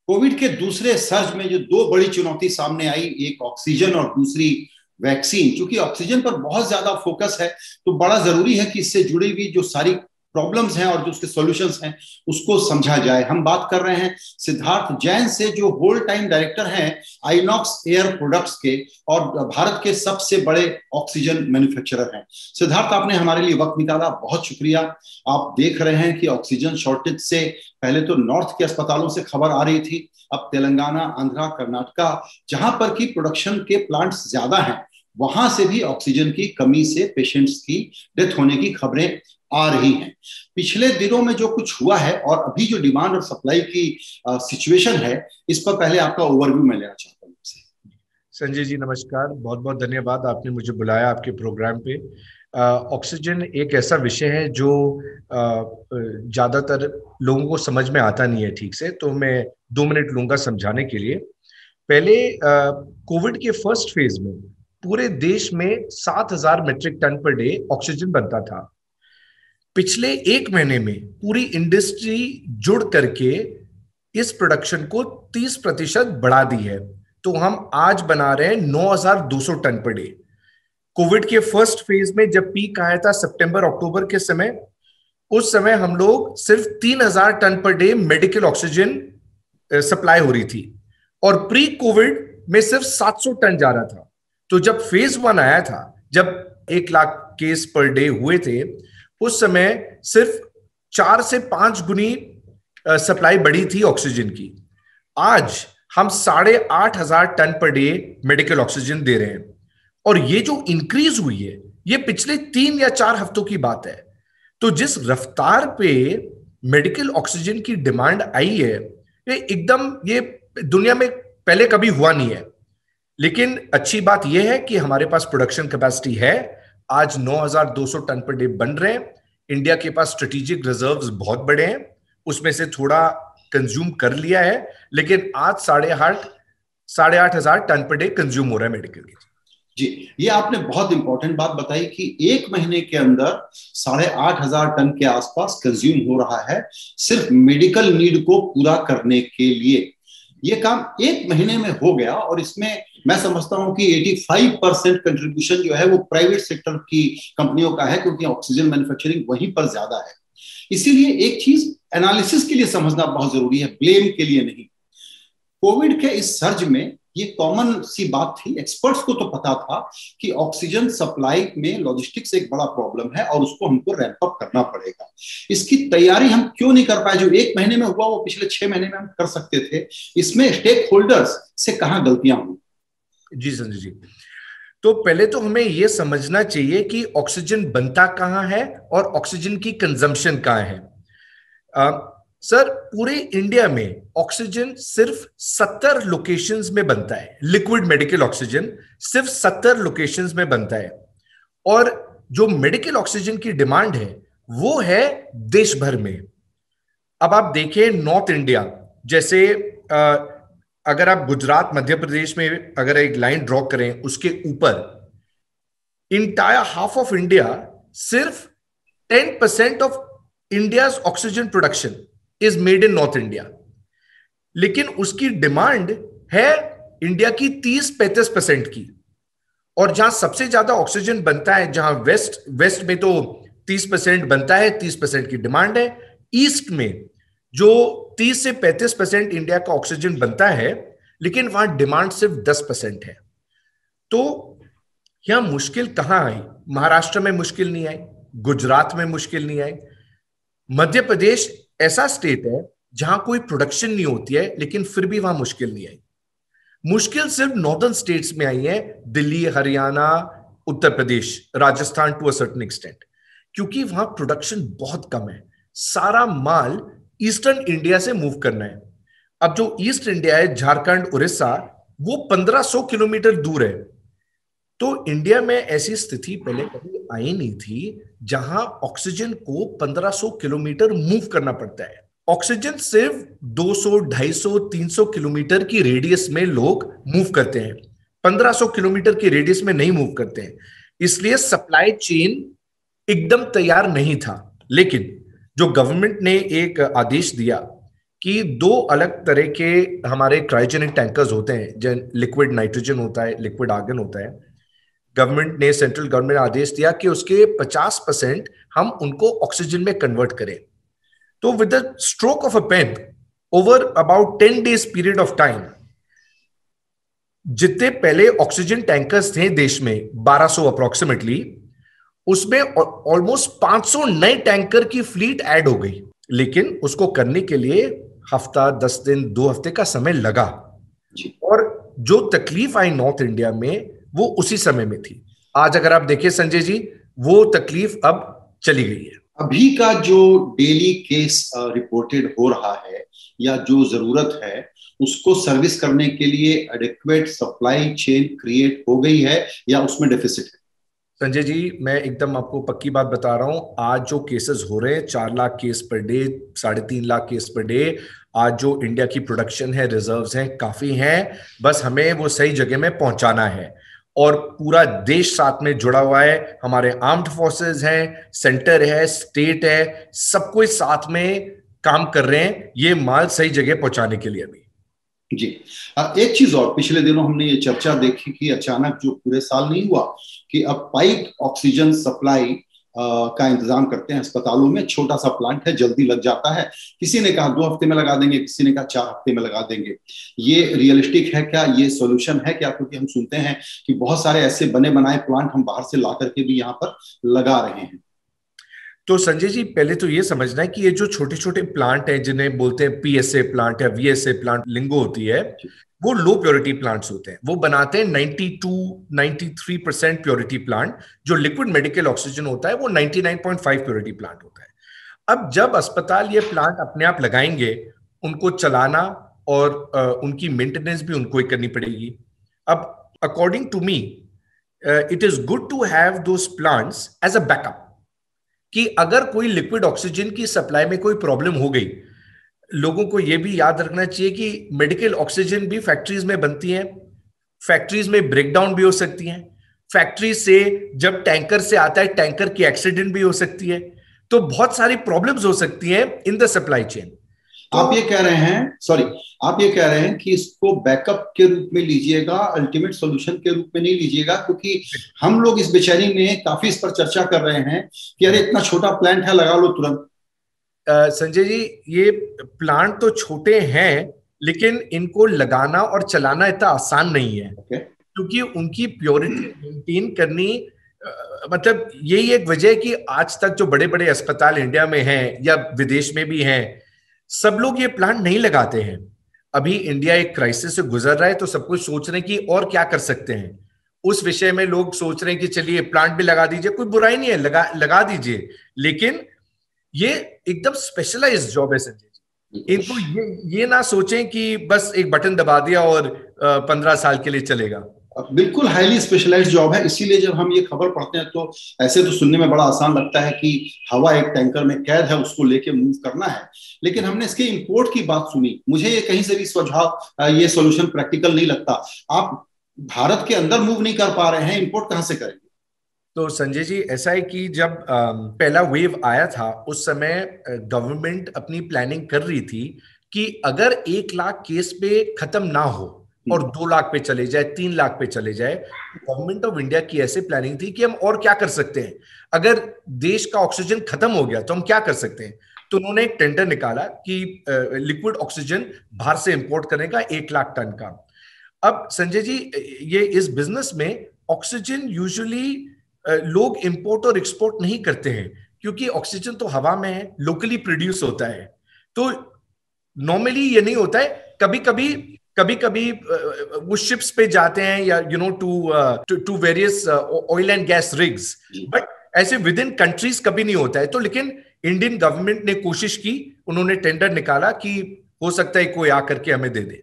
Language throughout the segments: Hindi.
कोविड के दूसरे सर्ज में जो दो बड़ी चुनौती सामने आई, एक ऑक्सीजन और दूसरी वैक्सीन। क्योंकि ऑक्सीजन पर बहुत ज्यादा फोकस है, तो बड़ा जरूरी है कि इससे जुड़ी हुई जो सारी प्रॉब्लम्स हैं और जो उसके सॉल्यूशंस हैं उसको समझा जाए। हम बात कर रहे हैं सिद्धार्थ जैन से, जो होल टाइम डायरेक्टर हैं आइनॉक्स एयर प्रोडक्ट्स के और भारत के सबसे बड़े ऑक्सीजन मैन्युफैक्चरर हैं। सिद्धार्थ, आपने हमारे लिए वक्त निकाला, बहुत शुक्रिया। आप देख रहे हैं कि ऑक्सीजन शॉर्टेज से पहले तो नॉर्थ के अस्पतालों से खबर आ रही थी, अब तेलंगाना, आंध्रा, कर्नाटका, जहां पर की प्रोडक्शन के प्लांट्स ज्यादा हैं, वहां से भी ऑक्सीजन की कमी से पेशेंट्स की डेथ होने की खबरें आ रही हैं। पिछले दिनों में जो कुछ हुआ है और अभी जो डिमांड और सप्लाई की सिचुएशन है, इस पर पहले आपका ओवरव्यू मैं लेना चाहता हूँ। संजय जी नमस्कार, बहुत बहुत धन्यवाद, आपने मुझे बुलाया आपके प्रोग्राम पे। ऑक्सीजन एक ऐसा विषय है जो ज़्यादातर लोगों को समझ में आता नहीं है ठीक से, तो मैं 2 मिनट लूंगा समझाने के लिए। पहले कोविड के फर्स्ट फेज में पूरे देश में 7,000 metric ton per day oxygen बनता था। पिछले 1 महीने में पूरी इंडस्ट्री जुड़ करके इस प्रोडक्शन को 30% बढ़ा दी है, तो हम आज बना रहे हैं 9,200 टन पर डे। कोविड के फर्स्ट फेज में जब पीक आया था सितंबर अक्टूबर के समय, उस समय हम लोग सिर्फ 3,000 ton per day medical oxygen supply हो रही थी और प्री कोविड में सिर्फ 700 टन जा रहा था। तो जब फेज 1 आया था, जब 1 लाख केस पर डे हुए थे, उस समय सिर्फ 4 से 5 गुनी सप्लाई बढ़ी थी ऑक्सीजन की। आज हम 8,500 ton per day medical oxygen दे रहे हैं और ये जो इंक्रीज हुई है ये पिछले 3 या 4 हफ्तों की बात है। तो जिस रफ्तार पे मेडिकल ऑक्सीजन की डिमांड आई है, ये दुनिया में पहले कभी हुआ नहीं है। लेकिन अच्छी बात यह है कि हमारे पास प्रोडक्शन कैपेसिटी है। आज 9,200 टन पर डे बन रहे हैं। इंडिया के पास स्ट्रेटेजिक रिजर्व्स बहुत बड़े हैं, उसमें से थोड़ा कंज्यूम कर लिया है, लेकिन आज 8,500 टन पर डे कंज्यूम हो रहा है मेडिकल की। जी, ये आपने बहुत इंपॉर्टेंट बात बताई कि 1 महीने के अंदर 8,500 टन के आसपास कंज्यूम हो रहा है सिर्फ मेडिकल नीड को पूरा करने के लिए। ये काम 1 महीने में हो गया और इसमें मैं समझता हूं कि 85% कंट्रीब्यूशन जो है वो प्राइवेट सेक्टर की कंपनियों का है, क्योंकि ऑक्सीजन मैन्युफैक्चरिंग वहीं पर ज्यादा है। इसीलिए एक चीज एनालिसिस के लिए समझना बहुत जरूरी है, ब्लेम के लिए नहीं। कोविड के इस सर्ज में ये कॉमन सी बात थी, एक्सपर्ट्स को तो पता था कि ऑक्सीजन सप्लाई में लॉजिस्टिक्स एक बड़ा प्रॉब्लम है और उसको हमको रैंप अप करना पड़ेगा। इसकी तैयारी हम क्यों नहीं कर पाए? जो 1 महीने में हुआ वो पिछले 6 महीने में हम कर सकते थे। इसमें स्टेक होल्डर्स से कहां गलतियां हुई? जी संजय जी, तो पहले तो हमें यह समझना चाहिए कि ऑक्सीजन बनता कहां है और ऑक्सीजन की कंजम्पशन कहां है। सर, पूरे इंडिया में ऑक्सीजन सिर्फ 70 लोकेशंस में बनता है। लिक्विड मेडिकल ऑक्सीजन सिर्फ 70 लोकेशंस में बनता है और जो मेडिकल ऑक्सीजन की डिमांड है वो है देश भर में। अब आप देखें नॉर्थ इंडिया, जैसे अगर आप गुजरात मध्य प्रदेश में अगर एक लाइन ड्रॉ करें, उसके ऊपर इंटायर हाफ ऑफ इंडिया, सिर्फ 10% of India's oxygen production is made in north India, लेकिन उसकी डिमांड है इंडिया की 30-35% की। और जहां सबसे ज्यादा ऑक्सीजन बनता है, जहां वेस्ट में तो 30% बनता है, 30% की डिमांड है। ईस्ट में जो 30 से 35% इंडिया का ऑक्सीजन बनता है, लेकिन वहां डिमांड सिर्फ 10% है। तो यहां मुश्किल कहां आई? महाराष्ट्र में मुश्किल नहीं आई, गुजरात में मुश्किल नहीं आई। मध्य प्रदेश ऐसा स्टेट है जहां कोई प्रोडक्शन नहीं होती है, लेकिन फिर भी वहां मुश्किल नहीं आई। मुश्किल सिर्फ नॉर्दर्न स्टेट्स में आई है, Delhi, Haryana, Uttar Pradesh, Rajasthan to a certain extent, क्योंकि वहां प्रोडक्शन बहुत कम है। सारा माल ईस्टर्न इंडिया से मूव करना है। अब जो ईस्ट इंडिया है, झारखंड, उड़ीसा, वो 1500 किलोमीटर दूर है। तो इंडिया में ऐसी स्थिति पहले कभी आई नहीं थी जहां ऑक्सीजन को 1500 किलोमीटर मूव करना पड़ता है। ऑक्सीजन सिर्फ 200, 250, 300 किलोमीटर की रेडियस में लोग मूव करते हैं, 1500 किलोमीटर की रेडियस में नहीं मूव करते हैं। इसलिए सप्लाई चेन एकदम तैयार नहीं था। लेकिन जो गवर्नमेंट ने एक आदेश दिया कि दो अलग तरह के हमारे क्रायोजेनिक टैंकर्स होते हैं, जो लिक्विड नाइट्रोजन होता है, लिक्विड आर्गन होता है। गवर्नमेंट ने, सेंट्रल गवर्नमेंट ने आदेश दिया कि उसके 50% हम उनको ऑक्सीजन में कन्वर्ट करें। तो with the stroke of a pen, over about 10 days period of time, जितने पहले ऑक्सीजन टैंकर्स थे देश में 1200 अप्रोक्सीमेटली, उसमें ऑलमोस्ट 500 नए टैंकर की फ्लीट ऐड हो गई। लेकिन उसको करने के लिए हफ्ता, 10 दिन, 2 हफ्ते का समय लगा। और जो तकलीफ आई नॉर्थ इंडिया में, वो उसी समय में थी। आज अगर आप देखें संजय जी, वो तकलीफ अब चली गई है। अभी का जो डेली केस रिपोर्टेड हो रहा है या जो जरूरत है उसको सर्विस करने के लिए एडिक्वेट सप्लाई चेन क्रिएट हो गई है या उसमें डेफिसिट है? संजय जी, मैं एकदम आपको पक्की बात बता रहा हूं। आज जो केसेस हो रहे हैं, 4 lakh case per day, 3.5 lakh case per day, आज जो इंडिया की प्रोडक्शन है, रिजर्व्स हैं, काफी हैं। बस हमें वो सही जगह में पहुंचाना है। और पूरा देश साथ में जुड़ा हुआ है। हमारे आर्म्ड फोर्सेस हैं, सेंटर है, स्टेट है, सब कोई साथ में काम कर रहे हैं ये माल सही जगह पहुंचाने के लिए। अभी जी, एक चीज और, पिछले दिनों हमने ये चर्चा देखी कि अचानक, जो पूरे साल नहीं हुआ, कि अब पाइप ऑक्सीजन सप्लाई का इंतजाम करते हैं अस्पतालों में। छोटा सा प्लांट है, जल्दी लग जाता है। किसी ने कहा 2 हफ्ते में लगा देंगे, किसी ने कहा 4 हफ्ते में लगा देंगे। ये रियलिस्टिक है क्या? ये सॉल्यूशन है क्या? क्योंकि हम सुनते हैं कि बहुत सारे ऐसे बने बनाए प्लांट हम बाहर से ला करके भी यहाँ पर लगा रहे हैं। तो संजय जी, पहले तो ये समझना है कि ये जो छोटे छोटे प्लांट हैं, जिन्हें बोलते हैं पीएसए प्लांट या वीएसए प्लांट लिंगो होती है, वो लो प्योरिटी प्लांट्स होते हैं। वो बनाते हैं 92-93% प्योरिटी प्लांट। जो लिक्विड मेडिकल ऑक्सीजन होता है वो 99.5 प्योरिटी प्लांट होता है। अब जब अस्पताल ये प्लांट अपने आप लगाएंगे, उनको चलाना और उनकी मेंटेनेंस भी उनको ही करनी पड़ेगी। अब according to me, it is good to have those plants as a backup, कि अगर कोई लिक्विड ऑक्सीजन की सप्लाई में कोई प्रॉब्लम हो गई। लोगों को यह भी याद रखना चाहिए कि मेडिकल ऑक्सीजन भी फैक्ट्रीज में बनती है, फैक्ट्रीज में ब्रेकडाउन भी हो सकती है, फैक्ट्री से जब टैंकर से आता है, टैंकर की एक्सीडेंट भी हो सकती है। तो बहुत सारी प्रॉब्लम्स हो सकती हैं इन द सप्लाई चेन। तो आप ये कह रहे हैं, सॉरी, आप ये कह रहे हैं कि इसको बैकअप के रूप में लीजिएगा, अल्टीमेट सॉल्यूशन के रूप में नहीं लीजिएगा, क्योंकि हम लोग इस बेचारी में काफी इस पर चर्चा कर रहे हैं कि अरे इतना छोटा प्लांट है, लगा लो तुरंत। संजय जी, ये प्लांट तो छोटे हैं, लेकिन इनको लगाना और चलाना इतना आसान नहीं है। क्योंकि उनकी प्योरिटी मेंटेन करनी, मतलब यही एक वजह है कि आज तक जो बड़े बड़े अस्पताल इंडिया में हैं या विदेश में भी हैं, सब लोग ये प्लांट नहीं लगाते हैं। अभी इंडिया एक क्राइसिस से गुजर रहा है, तो सब कुछ सोच रहे हैं कि और क्या कर सकते हैं। उस विषय में लोग सोच रहे हैं कि चलिए प्लांट भी लगा दीजिए, कोई बुराई नहीं है, लगा दीजिए। लेकिन ये एकदम स्पेशलाइज्ड जॉब है संजय जी। इनको ये ना सोचें कि बस एक बटन दबा दिया और 15 साल के लिए चलेगा। बिल्कुल हाईली स्पेशलाइज्ड जॉब है। इसीलिए जब हम ये खबर पढ़ते हैं तो ऐसे तो सुनने में बड़ा आसान लगता है कि हवा एक टैंकर में कैद है, उसको लेके मूव करना है। लेकिन हमने इसके इंपोर्ट की बात सुनी, मुझे ये कहीं से भी सुझाव, ये सॉल्यूशन प्रैक्टिकल नहीं लगता। आप भारत के अंदर मूव नहीं कर पा रहे हैं, इंपोर्ट कहां से करेंगे? तो संजय जी, ऐसा है कि जब पहला वेव आया था, उस समय गवर्नमेंट अपनी प्लानिंग कर रही थी कि अगर 1 लाख केस पे खत्म ना हो और 2 लाख पे चले जाए, 3 लाख पे चले जाए, गवर्नमेंट ऑफ इंडिया की ऐसे प्लानिंग थी कि हम और क्या कर सकते हैं। अगर देश का ऑक्सीजन खत्म हो गया तो हम क्या कर सकते हैं। तो उन्होंने एक टेंडर निकाला कि लिक्विड ऑक्सीजन बाहर से इंपोर्ट करने का 1 लाख टन का। अब संजय जी, ये इस बिजनेस में ऑक्सीजन यूजुअली लोग इंपोर्ट और एक्सपोर्ट नहीं करते हैं, क्योंकि ऑक्सीजन तो हवा में है, लोकली प्रोड्यूस होता है। तो नॉर्मली ये नहीं होता है। कभी कभी वो शिप्स पे जाते हैं, या to various oil and gas rigs, but ऐसे विद इन कंट्रीज कभी नहीं होता है। तो लेकिन इंडियन गवर्नमेंट ने कोशिश की, उन्होंने टेंडर निकाला कि हो सकता है कोई आकर के हमें दे दे।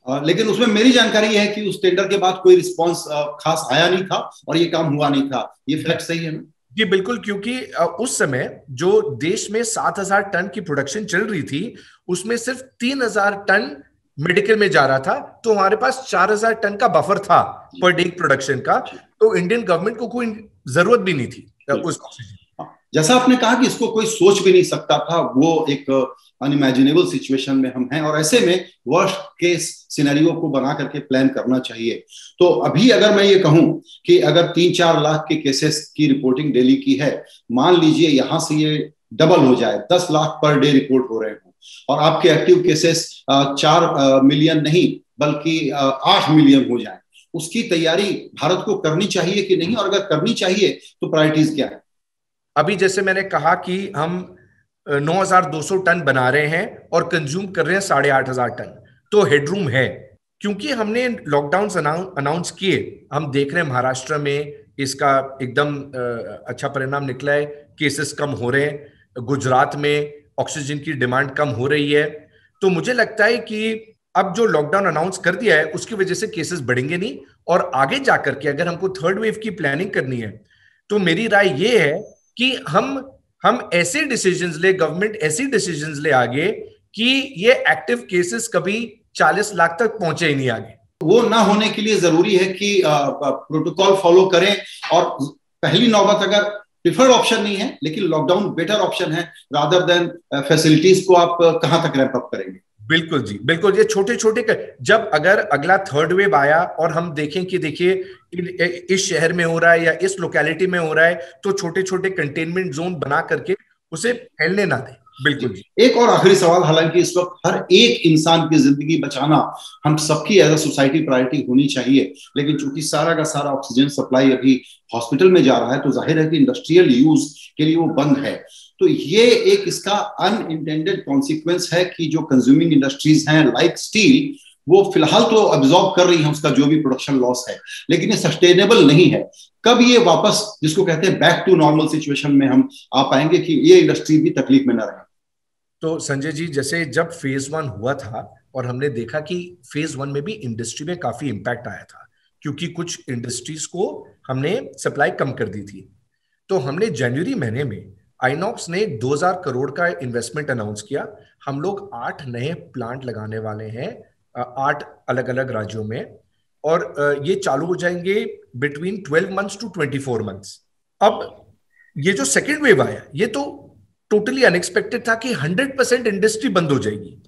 लेकिन उसमें मेरी जानकारी है कि उस टेंडर के बाद कोई रिस्पांस खास आया नहीं था और ये काम हुआ नहीं था। ये फैक्ट सही है ना? जी बिल्कुल, क्योंकि उस समय जो देश में 7,000 टन की प्रोडक्शन चल रही थी, उसमें सिर्फ 3,000 टन मेडिकल में जा रहा था। तो हमारे पास 4,000 टन का बफर था पर डे प्रोडक्शन का। तो इंडियन गवर्नमेंट को कोई जरूरत भी नहीं थी उस ऑक्सीजन। जैसा आपने कहा कि इसको कोई सोच भी नहीं सकता था, वो एक अनइमेजिनेबल सिचुएशन में हम हैं, और ऐसे में वर्स्ट केस सिनेरियो को बना करके प्लान करना चाहिए। तो अभी अगर मैं ये कहूं कि अगर 3-4 लाख के केसेस की रिपोर्टिंग दिल्ली की है, मान लीजिए यहां से ये डबल हो जाए, 10 लाख पर डे रिपोर्ट हो रहे हो, और आपके एक्टिव केसेस 4 मिलियन नहीं बल्कि 8 मिलियन हो जाए, उसकी तैयारी भारत को करनी चाहिए कि नहीं, और अगर करनी चाहिए तो प्रायोरिटीज क्या है? अभी जैसे मैंने कहा कि हम 9,200 टन बना रहे हैं और कंज्यूम कर रहे हैं 8,500 टन, तो हेडरूम है। क्योंकि हमने लॉकडाउन अनाउंस किए, हम देख रहे हैं महाराष्ट्र में इसका एकदम अच्छा परिणाम निकला है, केसेस कम हो रहे हैं, गुजरात में ऑक्सीजन की डिमांड कम हो रही है। तो मुझे लगता है कि अब जो लॉकडाउन अनाउंस कर दिया है उसकी वजह से केसेस बढ़ेंगे नहीं, और आगे जाकर के अगर हमको थर्ड वेव की प्लानिंग करनी है तो मेरी राय ये है कि हम ऐसे डिसीजंस ले, गवर्नमेंट ऐसी डिसीजंस ले आगे कि ये एक्टिव केसेस कभी 40 लाख तक पहुंचे ही नहीं आगे। वो ना होने के लिए जरूरी है कि प्रोटोकॉल फॉलो करें, और पहली नौबत अगर प्रिफर्ड ऑप्शन नहीं है लेकिन लॉकडाउन बेटर ऑप्शन है, रादर देन फैसिलिटीज को आप कहां तक रैंप अप करेंगे। बिल्कुल जी, बिल्कुल। ये छोटे छोटे जब अगर अगला थर्ड वेव आया और हम देखें कि देखिए इस शहर में हो रहा है या इस लोकेलिटी में हो रहा है, तो छोटे छोटे कंटेनमेंट जोन बना करके उसे फैलने ना दें। बिल्कुल जी। एक और आखिरी सवाल, हालांकि इस वक्त हर एक इंसान की जिंदगी बचाना हम सबकी एज अ सोसाइटी प्रायोरिटी होनी चाहिए, लेकिन चूंकि सारा का सारा ऑक्सीजन सप्लाई अभी हॉस्पिटल में जा रहा है, तो जाहिर है कि इंडस्ट्रियल यूज के लिए वो बंद है। तो ये एक इसका अनइंटेंडेड कॉन्सिक्वेंस है कि जो कंज्यूमिंग इंडस्ट्रीज हैं लाइक स्टील, वो फिलहाल तो अब्जॉर्ब कर रही हैं उसका जो भी प्रोडक्शन लॉस है, लेकिन ये सस्टेनेबल नहीं है। कब ये वापस, जिसको कहते हैं बैक टू नॉर्मल सिचुएशन में हम आ पाएंगे कि ये इंडस्ट्री भी तकलीफ में न रहे? तो संजय जी, जैसे जब फेज 1 हुआ था और हमने देखा कि फेज 1 में भी इंडस्ट्री में काफी इंपैक्ट आया था, क्योंकि कुछ इंडस्ट्रीज को हमने सप्लाई कम कर दी थी, तो हमने जनवरी महीने में आइनॉक्स ने 2,000 करोड़ का इन्वेस्टमेंट अनाउंस किया। हम लोग 8 नए प्लांट लगाने वाले हैं 8 अलग अलग राज्यों में, और ये चालू हो जाएंगे बिटवीन 12 मंथ्स टू 24 मंथ्स। अब ये जो सेकेंड वेव आया, ये तो टोटली अनएक्सपेक्टेड था कि 100% इंडस्ट्री बंद हो जाएगी,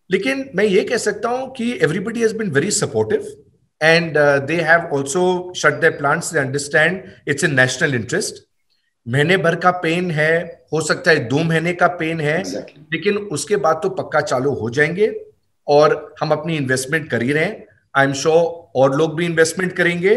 लेकिन मैं ये कह सकता हूं कि everybody has been very supportive and they have also shut their plants. They understand it's in national interest. महीने भर का पेन है, हो सकता है 2 महीने का पेन है, लेकिन उसके बाद तो पक्का चालू हो जाएंगे, और हम अपनी इन्वेस्टमेंट कर ही रहे हैं। आई एम श्योर और लोग भी इन्वेस्टमेंट करेंगे,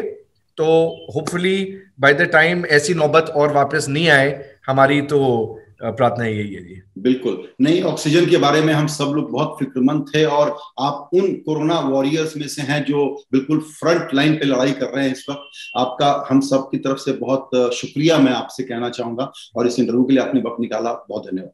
तो होपफुली बाय द टाइम ऐसी नौबत और वापस नहीं आए, हमारी तो प्रार्थना यही है जी। बिल्कुल। नहीं, ऑक्सीजन के बारे में हम सब लोग बहुत फिक्रमंद थे, और आप उन कोरोना वॉरियर्स में से हैं जो बिल्कुल फ्रंट लाइन पे लड़ाई कर रहे हैं इस वक्त। आपका हम सब की तरफ से बहुत शुक्रिया मैं आपसे कहना चाहूंगा, और इस इंटरव्यू के लिए आपने वक्त निकाला, बहुत धन्यवाद।